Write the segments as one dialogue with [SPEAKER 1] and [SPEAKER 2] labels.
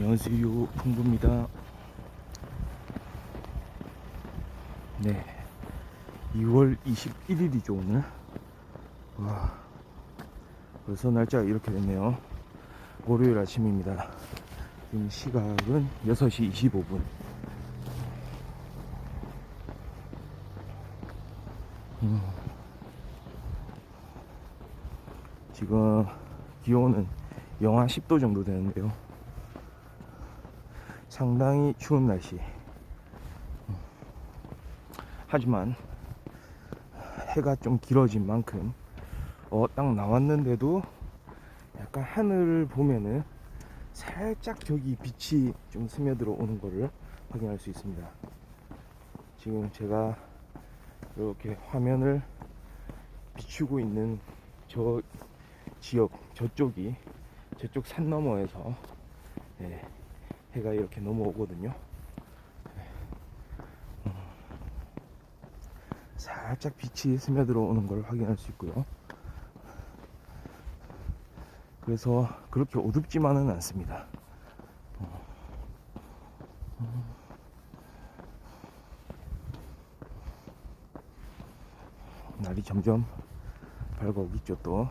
[SPEAKER 1] 안녕하세요, 풍부입니다. 네, 2월 21일이죠 오늘. 와, 벌써 날짜가 이렇게 됐네요. 월요일 아침입니다. 지금 시각은 6시 25분. 지금 기온은 영하 10도 정도 되는데요. 상당히 추운 날씨. 하지만 해가 좀 길어진 만큼 딱 나왔는데도 약간 하늘을 보면은 살짝 저기 빛이 좀 스며들어 오는 거를 확인할 수 있습니다. 지금 제가 이렇게 화면을 비추고 있는 저 지역, 저쪽 산 너머에서 해가 이렇게 넘어오거든요. 살짝 빛이 스며들어 오는 걸 확인할 수 있고요. 그래서 그렇게 어둡지만은 않습니다. 날이 점점 밝아오겠죠 또.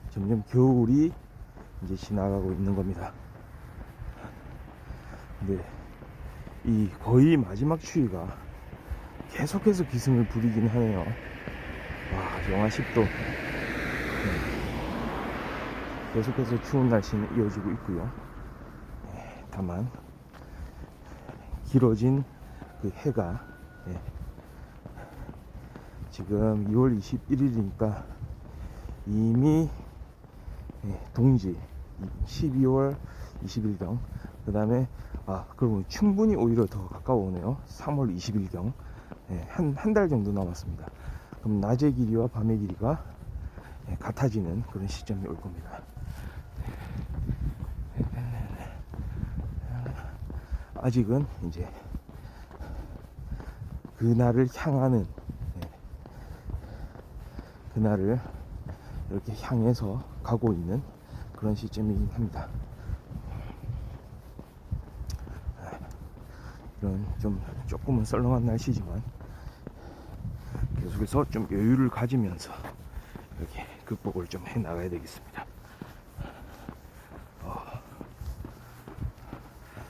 [SPEAKER 1] 점점 겨울이 이제 지나가고 있는 겁니다. 근데 이 거의 마지막 추위가 계속해서 기승을 부리긴 하네요. 와, 영하 10도. 계속해서 추운 날씨는 이어지고 있고요. 다만 길어진 그 해가 지금 2월 21일이니까 이미 동지 12월 20일경, 그 다음에 그러면 충분히 오히려 더 가까워오네요. 3월 20일경. 한 달 정도 남았습니다. 그럼 낮의 길이와 밤의 길이가 같아지는 그런 시점이 올 겁니다. 아직은 이제 그날을 향하는, 그날을 이렇게 향해서 가고 있는 그런 시점이긴 합니다. 이런 좀 조금은 썰렁한 날씨지만 계속해서 좀 여유를 가지면서 이렇게 극복을 좀 해 나가야 되겠습니다.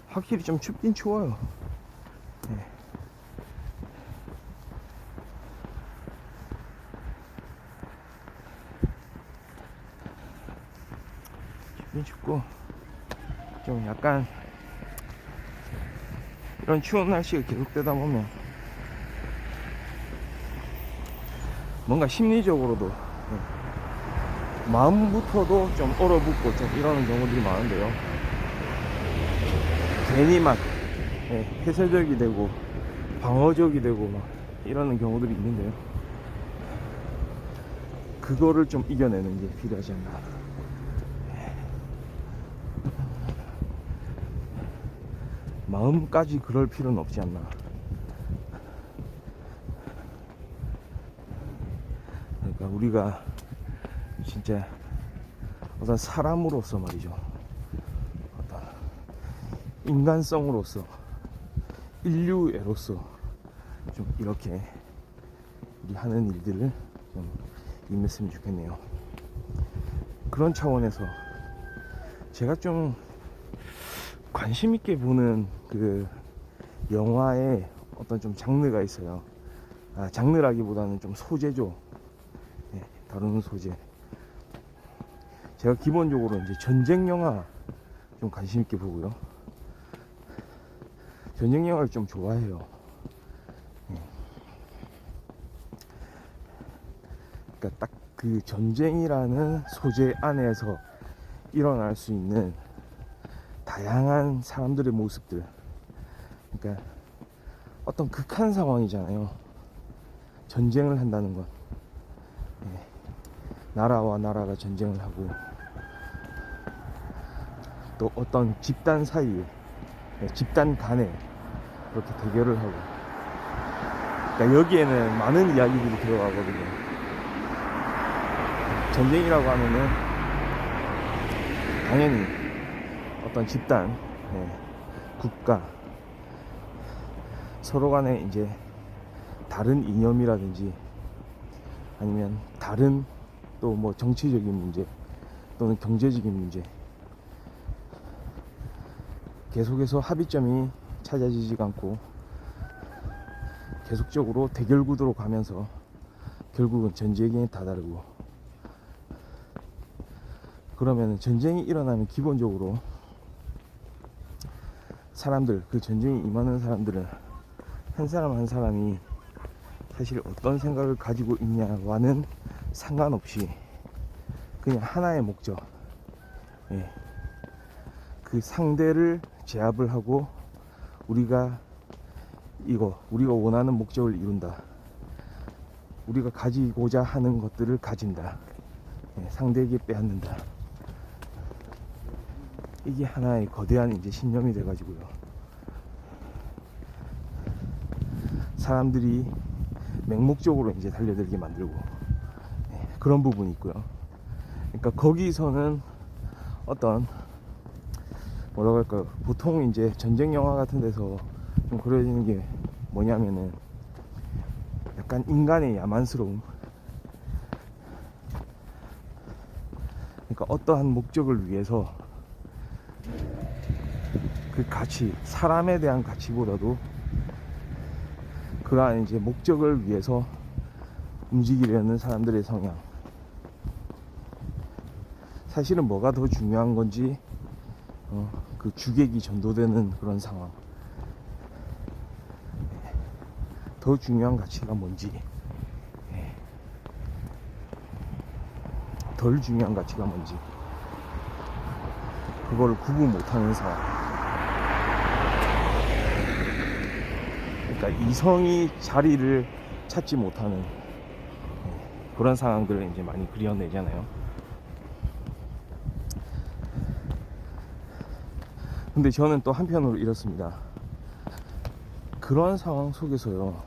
[SPEAKER 1] 확실히 좀 춥긴 추워요. 춥긴 춥고 좀 약간 이런 추운 날씨가 계속되다 보면 뭔가 심리적으로도 마음부터도 좀 얼어붙고 좀 이러는 경우들이 많은데요. 괜히 막 폐쇄적이 되고 방어적이 되고 막 이러는 경우들이 있는데요. 그거를 좀 이겨내는 게 필요하지 않나. 마음까지 그럴 필요는 없지 않나. 그러니까 우리가 진짜 어떤 사람으로서 말이죠, 어떤 인간성으로서, 인류애로서 좀 이렇게 우리 하는 일들을 좀 임했으면 좋겠네요. 그런 차원에서 제가 좀 관심 있게 보는 그 영화의 어떤 좀 장르가 있어요. 장르라기보다는 좀 소재죠. 다루는 소재. 제가 기본적으로 이제 전쟁 영화 좀 관심 있게 보고요. 전쟁 영화를 좀 좋아해요. 그러니까 딱 그 전쟁이라는 소재 안에서 일어날 수 있는 다양한 사람들의 모습들. 그러니까 어떤 극한 상황이잖아요. 전쟁을 한다는 건. 나라와 나라가 전쟁을 하고 또 어떤 집단 사이에, 집단 간에 그렇게 대결을 하고. 그러니까 여기에는 많은 이야기들이 들어가거든요. 전쟁이라고 하면은 당연히 어떤 집단, 국가, 서로 간에 이제 다른 이념이라든지 아니면 다른 또 뭐 정치적인 문제 또는 경제적인 문제, 계속해서 합의점이 찾아지지가 않고 계속적으로 대결 구도로 가면서 결국은 전쟁에 다다르고, 그러면 전쟁이 일어나면 기본적으로 사람들, 그 전쟁에 임하는 사람들은 한 사람 한 사람이 사실 어떤 생각을 가지고 있냐와는 상관없이 그냥 하나의 목적, 그 상대를 제압을 하고 우리가 원하는 목적을 이룬다, 우리가 가지고자 하는 것들을 가진다, 상대에게 빼앗는다. 이게 하나의 거대한 이제 신념이 돼가지고요, 사람들이 맹목적으로 이제 달려들게 만들고, 그런 부분이 있고요. 그러니까 거기서는 어떤 뭐라고 할까요, 보통 이제 전쟁 영화 같은 데서 좀 그려지는 게 뭐냐면은 약간 인간의 야만스러움, 그러니까 어떠한 목적을 위해서 그 가치, 사람에 대한 가치보다도 그러한 이제 목적을 위해서 움직이려는 사람들의 성향, 사실은 뭐가 더 중요한 건지, 그 주객이 전도되는 그런 상황, 더 중요한 가치가 뭔지, 덜 중요한 가치가 뭔지, 그걸 구분 못하는 상황. 그러니까 이성이 자리를 찾지 못하는 그런 상황들을 이제 많이 그려내잖아요. 근데 저는 또 한편으로 이렇습니다. 그런 상황 속에서요,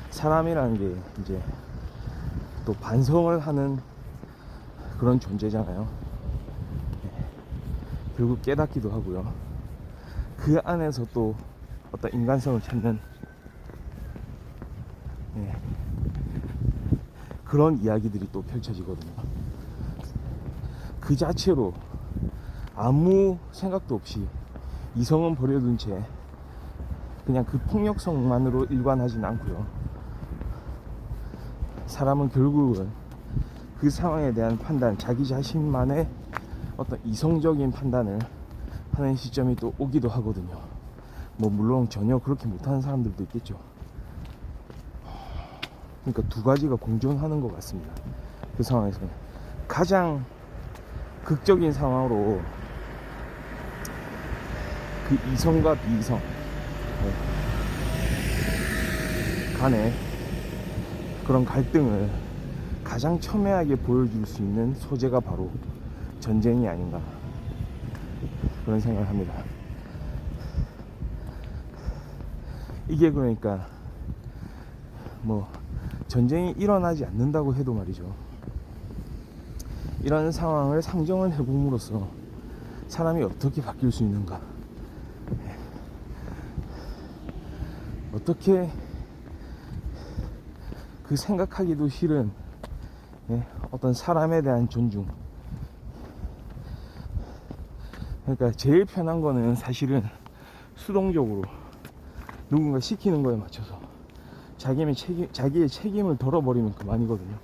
[SPEAKER 1] 사람이라는 게 이제 또 반성을 하는 그런 존재잖아요. 결국 깨닫기도 하고요. 그 안에서 또 어떤 인간성을 찾는, 그런 이야기들이 또 펼쳐지거든요. 그 자체로 아무 생각도 없이 이성은 버려둔 채 그냥 그 폭력성만으로 일관하진 않고요, 사람은 결국은 그 상황에 대한 판단, 자기 자신만의 어떤 이성적인 판단을 하는 시점이 또 오기도 하거든요. 뭐 물론 전혀 그렇게 못하는 사람들도 있겠죠. 그러니까 두 가지가 공존하는 것 같습니다. 그 상황에서는 가장 극적인 상황으로 그 이성과 비이성 간의 그런 갈등을 가장 첨예하게 보여줄 수 있는 소재가 바로 전쟁이 아닌가, 그런 생각을 합니다. 이게 그러니까 뭐 전쟁이 일어나지 않는다고 해도 말이죠, 이런 상황을 상정을 해봄으로써 사람이 어떻게 바뀔 수 있는가, 어떻게 그 생각하기도 싫은 어떤 사람에 대한 존중, 그러니까 제일 편한 거는 사실은 수동적으로 누군가 시키는 거에 맞춰서 자기의 책임을 덜어버리면 그만이거든요.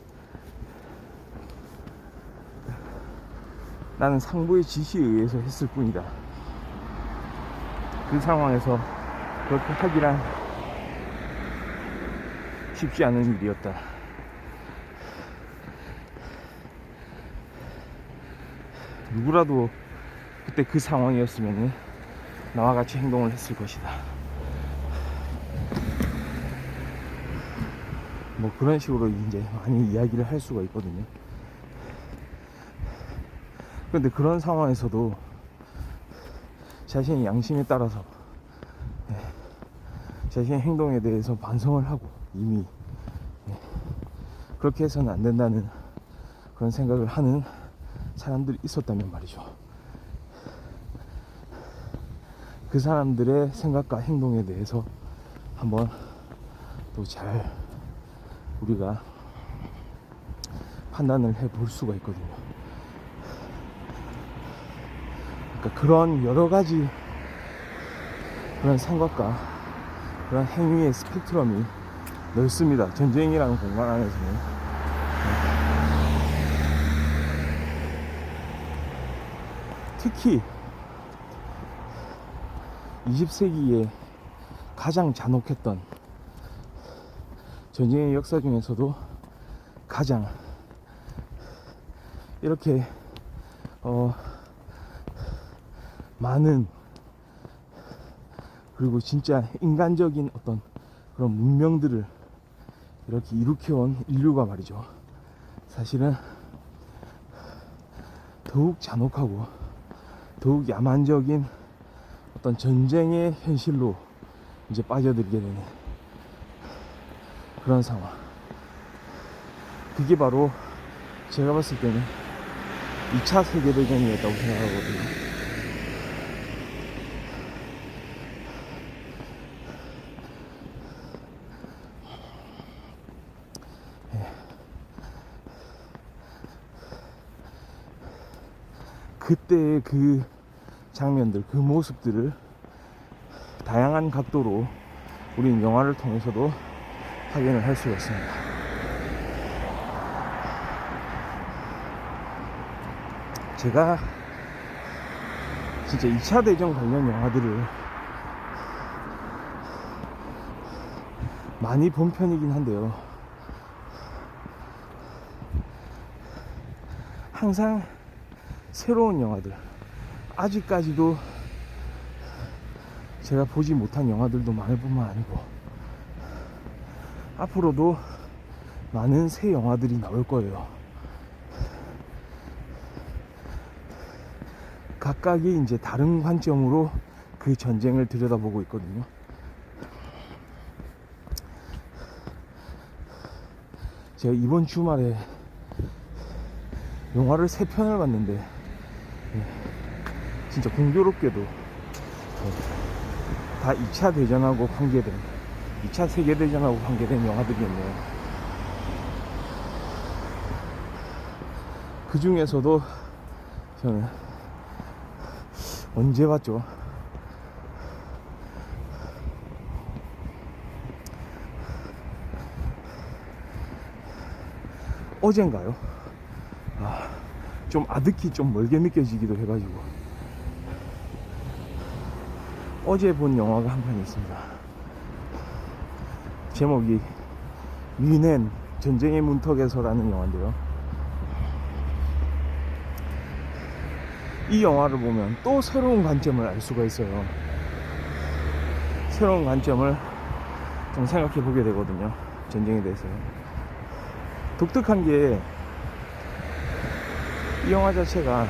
[SPEAKER 1] 나는 상부의 지시에 의해서 했을 뿐이다. 그 상황에서 그렇게 하기란 쉽지 않은 일이었다. 누구라도 그때 그 상황이었으면 나와 같이 행동을 했을 것이다. 뭐 그런 식으로 이제 많이 이야기를 할 수가 있거든요. 그런데 그런 상황에서도 자신의 양심에 따라서 자신의 행동에 대해서 반성을 하고, 이미 그렇게 해서는 안 된다는 그런 생각을 하는 사람들이 있었다면 말이죠. 그 사람들의 생각과 행동에 대해서 한번 또 잘 우리가 판단을 해볼 수가 있거든요. 그러니까 그런 여러 가지 그런 생각과 그런 행위의 스펙트럼이 넓습니다. 전쟁이라는 공간 안에서는. 특히 20세기에 가장 잔혹했던 전쟁의 역사 중에서도 가장 이렇게 많은 그리고 진짜 인간적인 어떤 그런 문명들을 이렇게 일으켜온 인류가 말이죠. 사실은 더욱 잔혹하고 더욱 야만적인 어떤 전쟁의 현실로 이제 빠져들게 되는 그런 상황. 그게 바로 제가 봤을 때는 2차 세계대전이었다고 생각하거든요. 그때의 그 장면들, 그 모습들을 다양한 각도로 우리는 영화를 통해서도 확인을 할 수가 있습니다. 제가 진짜 2차 대전 관련 영화들을 많이 본 편이긴 한데요. 항상 새로운 영화들, 아직까지도 제가 보지 못한 영화들도 많을 뿐만 아니고 앞으로도 많은 새 영화들이 나올 거예요. 각각이 이제 다른 관점으로 그 전쟁을 들여다보고 있거든요. 제가 이번 주말에 영화를 3편을 봤는데 진짜 공교롭게도 다 2차 대전하고 관계된 2차 세계대전하고 관계된 영화들이었네요. 그 중에서도 저는 언제 봤죠? 어젠가요? 좀 아득히 좀 멀게 느껴지기도 해가지고 어제 본 영화가 한 편 있습니다. 제목이 뮌헨 전쟁의 문턱에서라는 영화인데요. 이 영화를 보면 또 새로운 관점을 알 수가 있어요. 새로운 관점을 좀 생각해 보게 되거든요. 전쟁에 대해서. 독특한 게 이 영화 자체가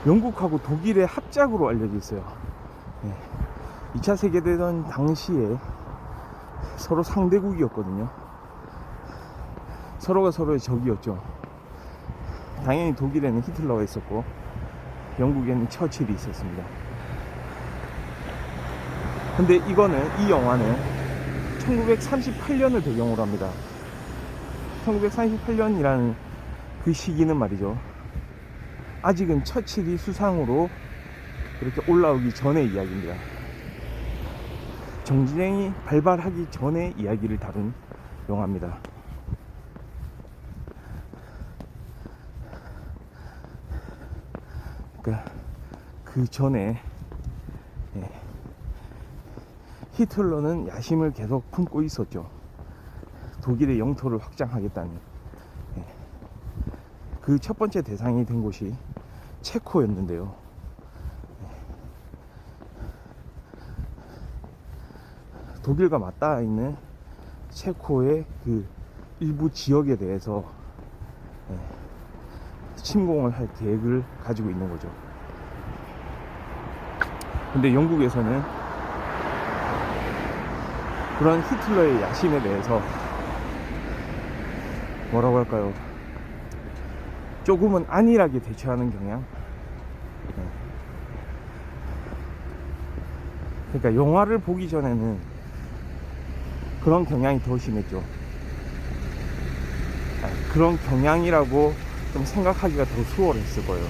[SPEAKER 1] 영국하고 독일의 합작으로 알려져 있어요. 2차 세계대전 당시에 서로 상대국이었거든요. 서로가 서로의 적이었죠. 당연히 독일에는 히틀러가 있었고 영국에는 처칠이 있었습니다. 근데 이 영화는 1938년을 배경으로 합니다. 1938년이라는 그 시기는 말이죠, 아직은 처칠이 수상으로 이렇게 올라오기 전의 이야기입니다. 정진행이 발발하기 전의 이야기를 다룬 영화입니다. 그러니까 그 전에 히틀러는 야심을 계속 품고 있었죠. 독일의 영토를 확장하겠다는. 그 첫 번째 대상이 된 곳이 체코였는데요. 독일과 맞닿아 있는 체코의 그 일부 지역에 대해서 침공을 할 계획을 가지고 있는 거죠. 근데 영국에서는 그런 히틀러의 야심에 대해서 뭐라고 할까요? 조금은 안일하게 대처하는 경향. 그러니까 영화를 보기 전에는 그런 경향이 더 심했죠. 그런 경향이라고 좀 생각하기가 더 수월했을 거예요.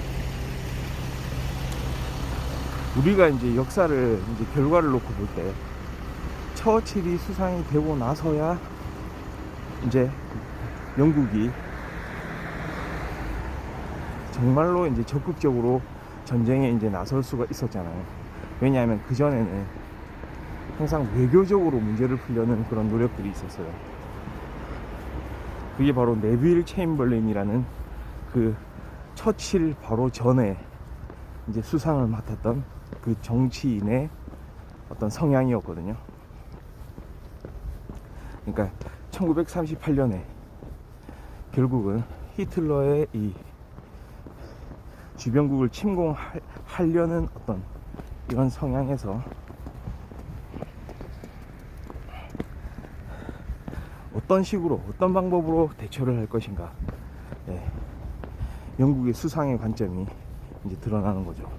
[SPEAKER 1] 우리가 이제 역사를 이제 결과를 놓고 볼 때 처칠이 수상이 되고 나서야 이제 영국이 정말로 이제 적극적으로 전쟁에 이제 나설 수가 있었잖아요. 왜냐하면 그 전에는 항상 외교적으로 문제를 풀려는 그런 노력들이 있었어요. 그게 바로 네빌 체인벌린이라는 그 처칠 바로 전에 이제 수상을 맡았던 그 정치인의 어떤 성향이었거든요. 그러니까 1938년에 결국은 히틀러의 이 주변국을 침공하려는 어떤 이런 성향에서 어떤 식으로 어떤 방법으로 대처를 할 것인가, 예, 영국의 수상의 관점이 이제 드러나는 거죠.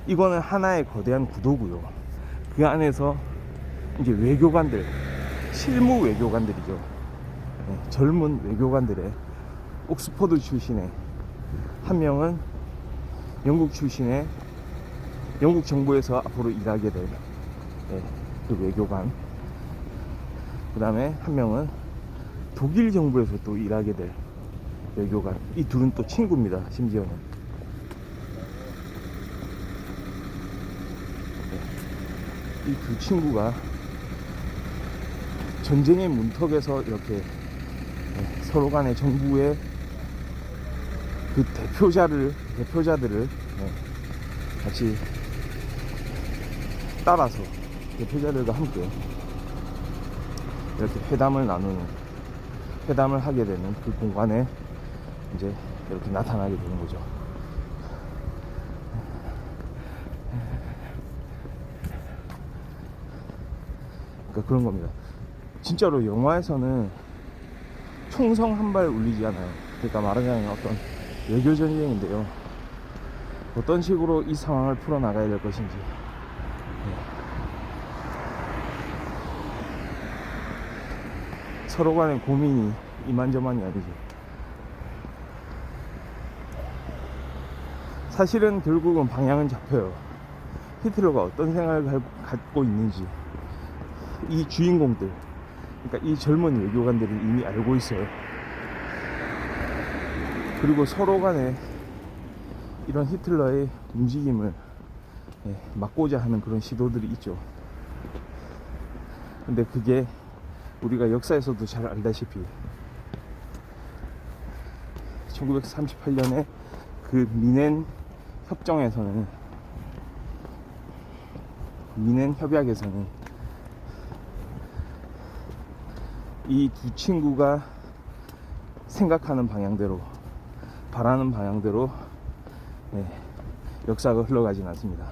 [SPEAKER 1] 이거는 하나의 거대한 구도고요. 그 안에서 이제 외교관들, 실무 외교관들이죠. 네, 젊은 외교관들의 옥스퍼드 출신의 한 명은 영국 출신의 영국 정부에서 앞으로 일하게 될 그 외교관, 그 다음에 한 명은 독일 정부에서 또 일하게 될 외교관. 이 둘은 또 친구입니다. 심지어는 이 두 친구가 전쟁의 문턱에서 이렇게 서로 간의 정부의 그 대표자들을 같이 따라서 대표자들과 함께 이렇게 회담을 하게 되는 그 공간에 이제 이렇게 나타나게 되는 거죠. 그러니까 그런 겁니다. 진짜로 영화에서는 총성 한 발 울리지 않아요. 그러니까 말하자면 어떤 외교 전쟁인데요. 어떤 식으로 이 상황을 풀어나가야 될 것인지, 서로 간의 고민이 이만저만이 아니죠. 사실은 결국은 방향은 잡혀요. 히틀러가 어떤 생각을 갖고 있는지 이 주인공들, 그러니까 이 젊은 외교관들이 이미 알고 있어요. 그리고 서로 간에 이런 히틀러의 움직임을 막고자 하는 그런 시도들이 있죠. 근데 그게 우리가 역사에서도 잘 알다시피 1938년에 그 미넨 협약에서는 이 두 친구가 생각하는 방향대로, 바라는 방향대로 역사가 흘러가진 않습니다.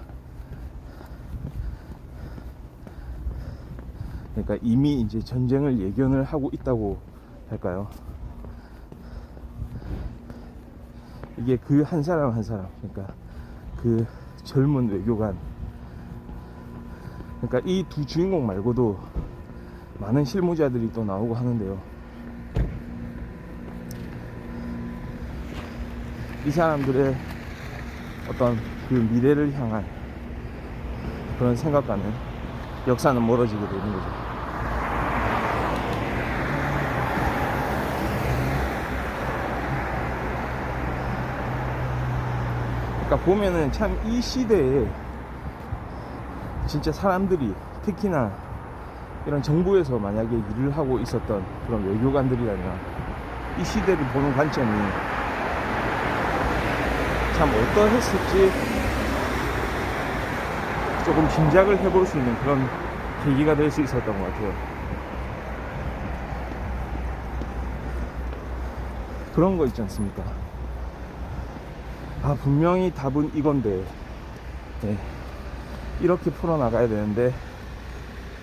[SPEAKER 1] 그러니까 이미 이제 전쟁을 예견을 하고 있다고 할까요? 이게 그 한 사람 한 사람, 그러니까 그 젊은 외교관, 그러니까 이 두 주인공 말고도 많은 실무자들이 또 나오고 하는데요. 이 사람들의 어떤 그 미래를 향한 그런 생각과는 역사는 멀어지게 되는 거죠. 그러니까 보면은 참 이 시대에 진짜 사람들이, 특히나 이런 정부에서 만약에 일을 하고 있었던 그런 외교관들이라면 이 시대를 보는 관점이 참 어떠했을지 조금 짐작을 해볼 수 있는 그런 계기가 될 수 있었던 것 같아요. 그런 거 있지 않습니까? 아, 분명히 답은 이건데, 이렇게 풀어나가야 되는데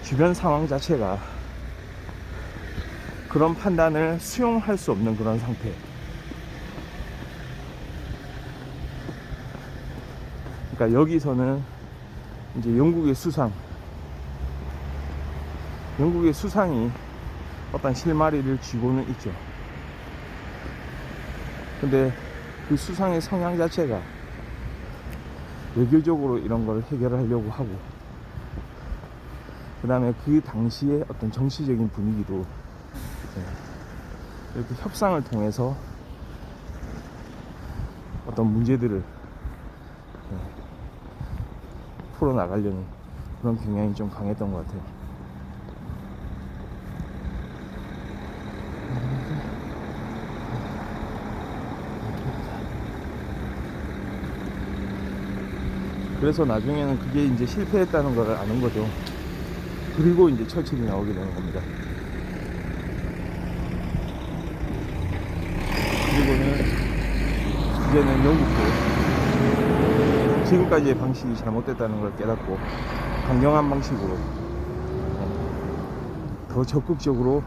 [SPEAKER 1] 주변 상황 자체가 그런 판단을 수용할 수 없는 그런 상태. 그러니까 여기서는 이제 영국의 수상이 어떤 실마리를 쥐고는 있죠. 근데 그 수상의 성향 자체가 외교적으로 이런 걸 해결하려고 하고, 그 다음에 그 당시에 어떤 정치적인 분위기도 이렇게 협상을 통해서 어떤 문제들을 풀어나가려는 그런 경향이 좀 강했던 것 같아요. 그래서 나중에는 그게 이제 실패했다는 걸 아는 거죠. 그리고 이제 처칠이 나오게 되는 겁니다. 그리고는 이제는 영국도 지금까지의 방식이 잘못됐다는 걸 깨닫고 강경한 방식으로 더 적극적으로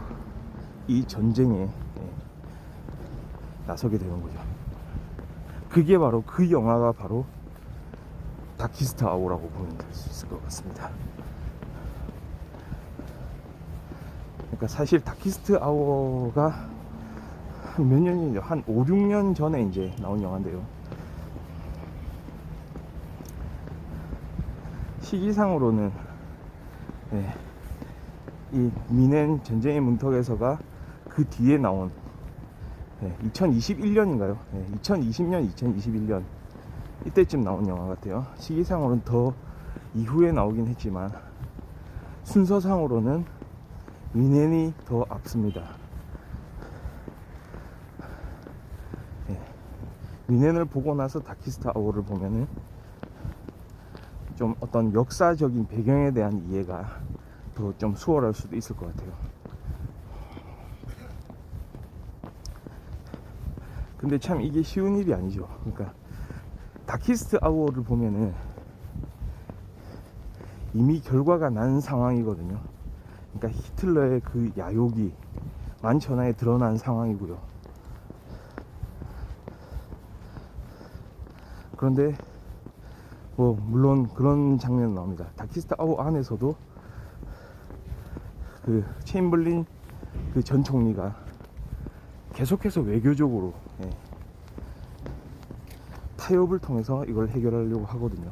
[SPEAKER 1] 이 전쟁에 나서게 되는 거죠. 그게 바로 그 영화가 바로 다키스트 아워라고 보면 될 수 있을 것 같습니다. 그러니까 사실 다키스트 아워가 몇 년이죠? 한 5, 6년 전에 이제 나온 영화인데요. 시기상으로는 이 미넨 전쟁의 문턱에서가 그 뒤에 나온 2021년인가요? 2020년, 2021년 이때쯤 나온 영화 같아요. 시기상으로는 더 이후에 나오긴 했지만 순서상으로는 미넨이 더 앞섭니다. 미넨을 보고 나서 다키스트 아워를 보면은 좀 어떤 역사적인 배경에 대한 이해가 더 좀 수월할 수도 있을 것 같아요. 근데 참 이게 쉬운 일이 아니죠. 그러니까 다키스트 아워를 보면은 이미 결과가 난 상황이거든요. 그러니까 히틀러의 그 야욕이 만천하에 드러난 상황이고요. 그런데 뭐 물론 그런 장면은 나옵니다. 다키스트 아워 안에서도 그 체인벌린 그 전 총리가 계속해서 외교적으로 타협을 통해서 이걸 해결하려고 하거든요.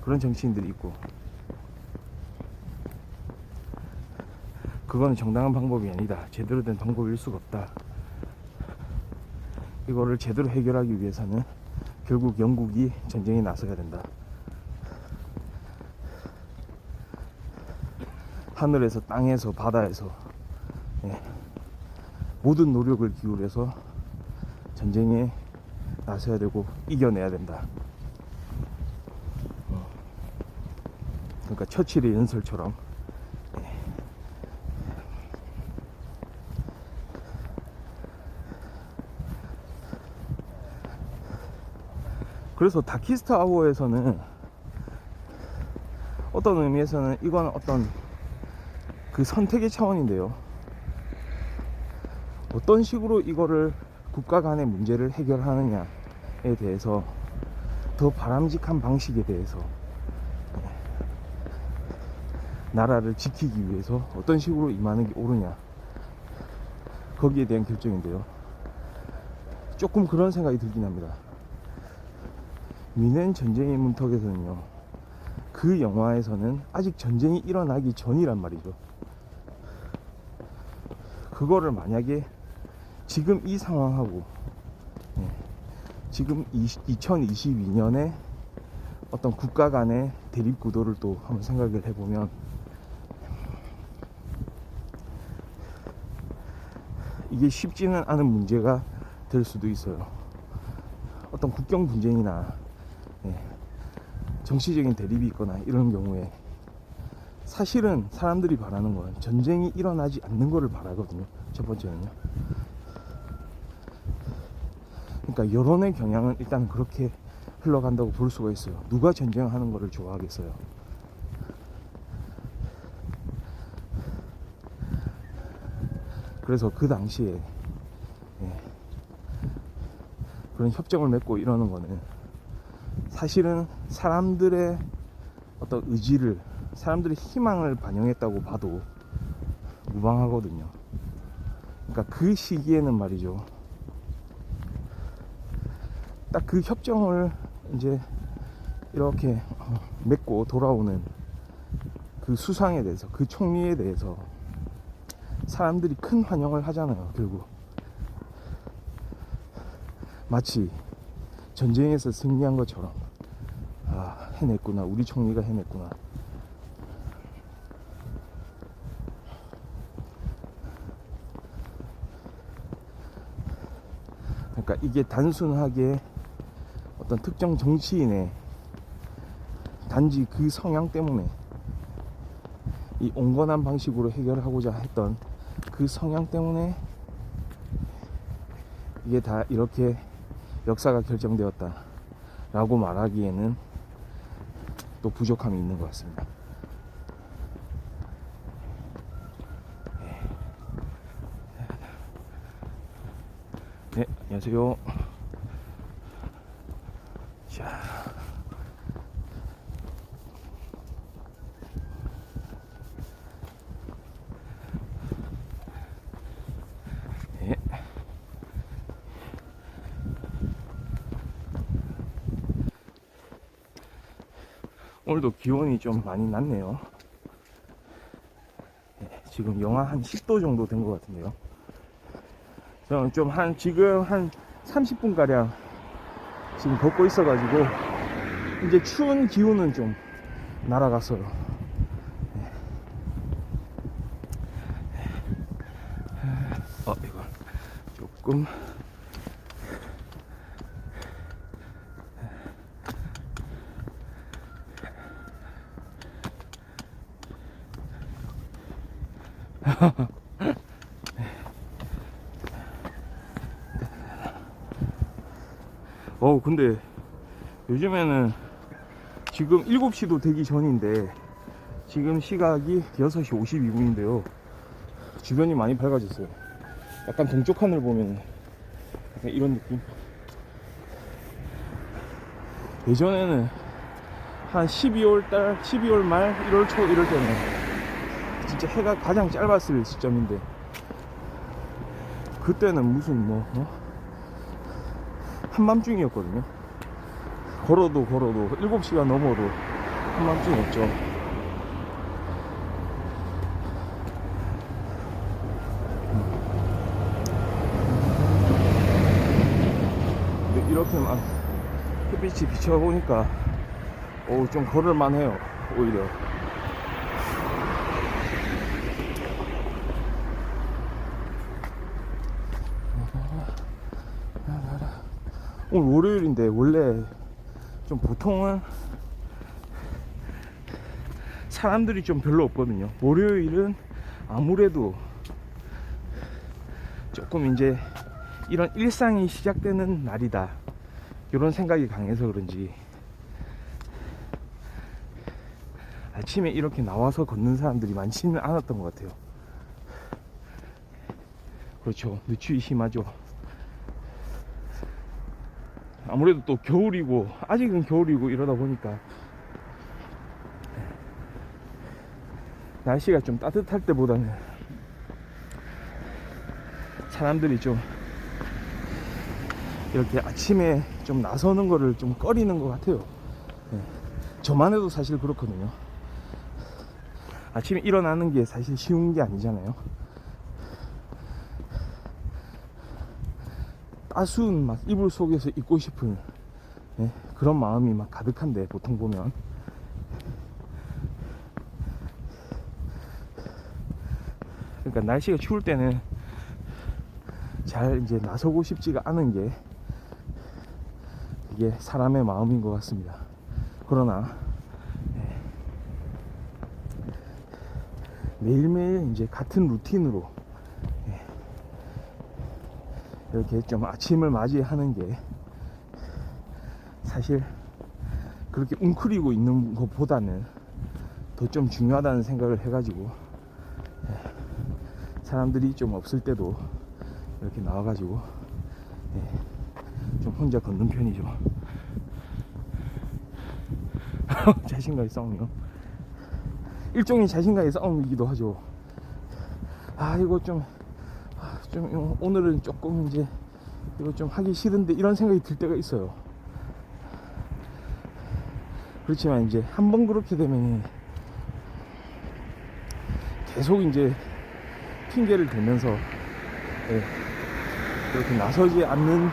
[SPEAKER 1] 그런 정치인들이 있고, 그거는 정당한 방법이 아니다, 제대로 된 방법일 수가 없다, 이거를 제대로 해결하기 위해서는 결국 영국이 전쟁에 나서야 된다, 하늘에서 땅에서 바다에서 모든 노력을 기울여서 전쟁에 나서야 되고 이겨내야 된다. 그러니까 처칠의 연설처럼 그래서 다키스트 아워에서는 어떤 의미에서는 이건 어떤 그 선택의 차원인데요. 어떤 식으로 이거를 국가 간의 문제를 해결하느냐에 대해서 더 바람직한 방식에 대해서 나라를 지키기 위해서 어떤 식으로 임하는 게 옳으냐, 거기에 대한 결정인데요. 조금 그런 생각이 들긴 합니다. 미넨 전쟁의 문턱에서는요, 그 영화에서는 아직 전쟁이 일어나기 전이란 말이죠. 그거를 만약에 지금 이 상황하고 지금 2022년에 어떤 국가 간의 대립 구도를 또 한번 생각을 해보면 이게 쉽지는 않은 문제가 될 수도 있어요. 어떤 국경 분쟁이나 정치적인 대립이 있거나 이런 경우에 사실은 사람들이 바라는 건 전쟁이 일어나지 않는 거를 바라거든요. 첫 번째는요. 그러니까 여론의 경향은 일단 그렇게 흘러간다고 볼 수가 있어요. 누가 전쟁하는 거를 좋아하겠어요. 그래서 그 당시에 그런 협정을 맺고 이러는 거는 사실은 사람들의 어떤 의지를, 사람들의 희망을 반영했다고 봐도 무방하거든요. 그러니까 그 시기에는 말이죠, 딱 그 협정을 이제 이렇게 맺고 돌아오는 그 수상에 대해서, 그 총리에 대해서 사람들이 큰 환영을 하잖아요. 결국 마치 전쟁에서 승리한 것처럼, 아, 해냈구나, 우리 총리가 해냈구나. 그러니까 이게 단순하게 어떤 특정 정치인의 단지 그 성향 때문에, 이 온건한 방식으로 해결하고자 했던 그 성향 때문에 이게 다 이렇게 역사가 결정되었다 라고 말하기에는 또 부족함이 있는 것 같습니다. 네, 안녕하세요. 자, 네. 오늘도 기온이 좀 많이 낮네요. 네, 지금 영하 한 10도 정도 된 것 같은데요. 저는 좀 지금 한 30분가량 지금 걷고 있어가지고 이제 추운 기운은 좀 날아갔어요. 네. 이거 조금 근데 요즘에는 지금 7시도 되기 전인데 지금 시각이 6시 52분인데요 주변이 많이 밝아졌어요. 약간 동쪽 하늘 보면 약간 이런 느낌. 예전에는 한 12월 말 1월 초 이럴 때는 진짜 해가 가장 짧았을 시점인데, 그때는 무슨 한밤중이었거든요. 걸어도 7시간 넘어도 한밤중이었죠. 이렇게 막 햇빛이 비춰보니까 좀 걸을만 해요. 오히려 오늘 월요일인데, 원래 좀 보통은 사람들이 좀 별로 없거든요. 월요일은 아무래도 조금 이제 이런 일상이 시작되는 날이다, 이런 생각이 강해서 그런지 아침에 이렇게 나와서 걷는 사람들이 많지는 않았던 것 같아요. 그렇죠, 늦추위 심하죠. 아무래도 또 겨울이고, 아직은 겨울이고 이러다 보니까 날씨가 좀 따뜻할 때보다는 사람들이 좀 이렇게 아침에 좀 나서는 거를 좀 꺼리는 것 같아요. 저만 해도 사실 그렇거든요. 아침에 일어나는 게 사실 쉬운 게 아니잖아요. 따스운 막 이불 속에서 있고 싶은 그런 마음이 막 가득한데, 보통 보면 그러니까 날씨가 추울 때는 잘 이제 나서고 싶지가 않은 게 이게 사람의 마음인 것 같습니다. 그러나 매일매일 이제 같은 루틴으로 이렇게 좀 아침을 맞이하는 게 사실 그렇게 웅크리고 있는 것보다는 더 좀 중요하다는 생각을 해가지고 사람들이 좀 없을 때도 이렇게 나와가지고 좀 혼자 걷는 편이죠. 자신과의 싸움이요. 일종의 자신과의 싸움이기도 하죠. 이거 좀 오늘은 조금 이제 이거 좀 하기 싫은데 이런 생각이 들 때가 있어요. 그렇지만 이제 한번 그렇게 되면 계속 이제 핑계를 대면서 그렇게 나서지 않는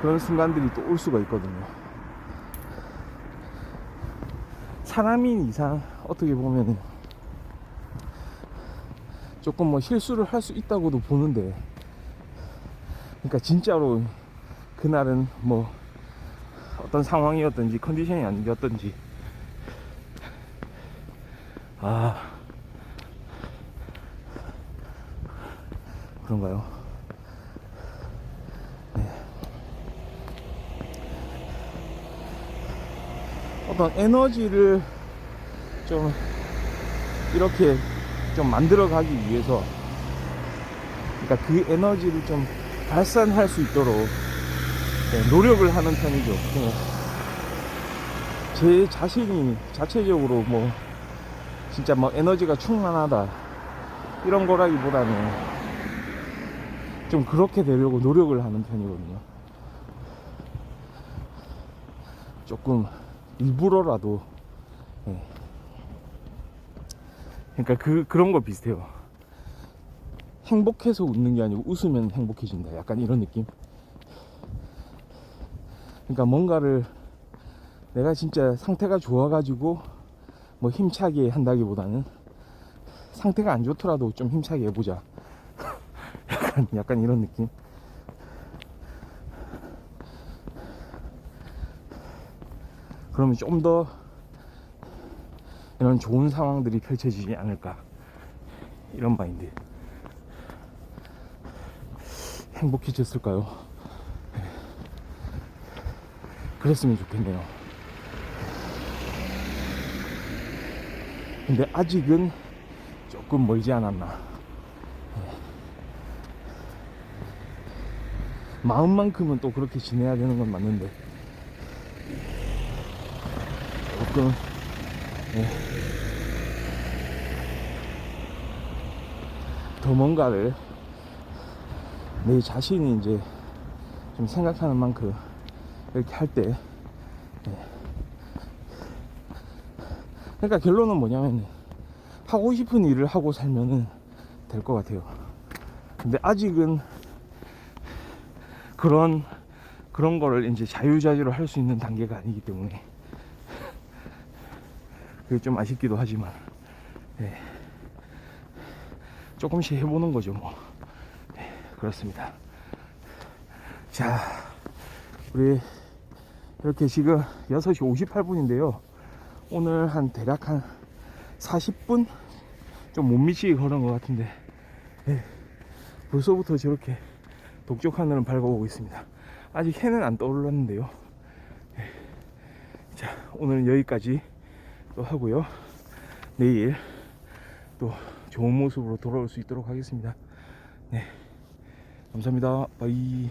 [SPEAKER 1] 그런 순간들이 또 올 수가 있거든요. 사람인 이상 어떻게 보면 조금 뭐 실수를 할 수 있다고도 보는데, 그러니까 진짜로 그날은 뭐 어떤 상황이었든지 컨디션이 아니었든지 그런가요? 어떤 에너지를 좀 이렇게 좀 만들어 가기 위해서, 그러니까 그 에너지를 좀 발산할 수 있도록 노력을 하는 편이죠. 제 자신이 자체적으로 뭐 진짜 뭐 에너지가 충만하다 이런 거라기보다는 좀 그렇게 되려고 노력을 하는 편이거든요. 조금 일부러라도. 그러니까 그런 거 비슷해요. 행복해서 웃는 게 아니고 웃으면 행복해진다, 약간 이런 느낌. 그러니까 뭔가를 내가 진짜 상태가 좋아가지고 뭐 힘차게 한다기보다는 상태가 안 좋더라도 좀 힘차게 해보자. 약간 이런 느낌. 그러면 좀 더 이런 좋은 상황들이 펼쳐지지 않을까, 이런 마인드. 행복해졌을까요? 그랬으면 좋겠네요. 근데 아직은 조금 멀지 않았나. 마음만큼은 또 그렇게 지내야 되는 건 맞는데 조금 더 뭔가를 내 자신이 이제 좀 생각하는 만큼 이렇게 할 때, 그러니까 결론은 뭐냐면 하고 싶은 일을 하고 살면은 될 것 같아요. 근데 아직은 그런 거를 이제 자유자재로 할 수 있는 단계가 아니기 때문에 그게 좀 아쉽기도 하지만 조금씩 해보는 거죠 뭐. 그렇습니다. 자, 우리 이렇게 지금 6시 58분인데요 오늘 한 대략 한 40분 좀 못 미치게 걸은 것 같은데 벌써부터 저렇게 동쪽 하늘은 밝아오고 있습니다. 아직 해는 안 떠올랐는데요. 자, 오늘은 여기까지 또 하고요. 내일 또 좋은 모습으로 돌아올 수 있도록 하겠습니다. 네, 감사합니다. 바이.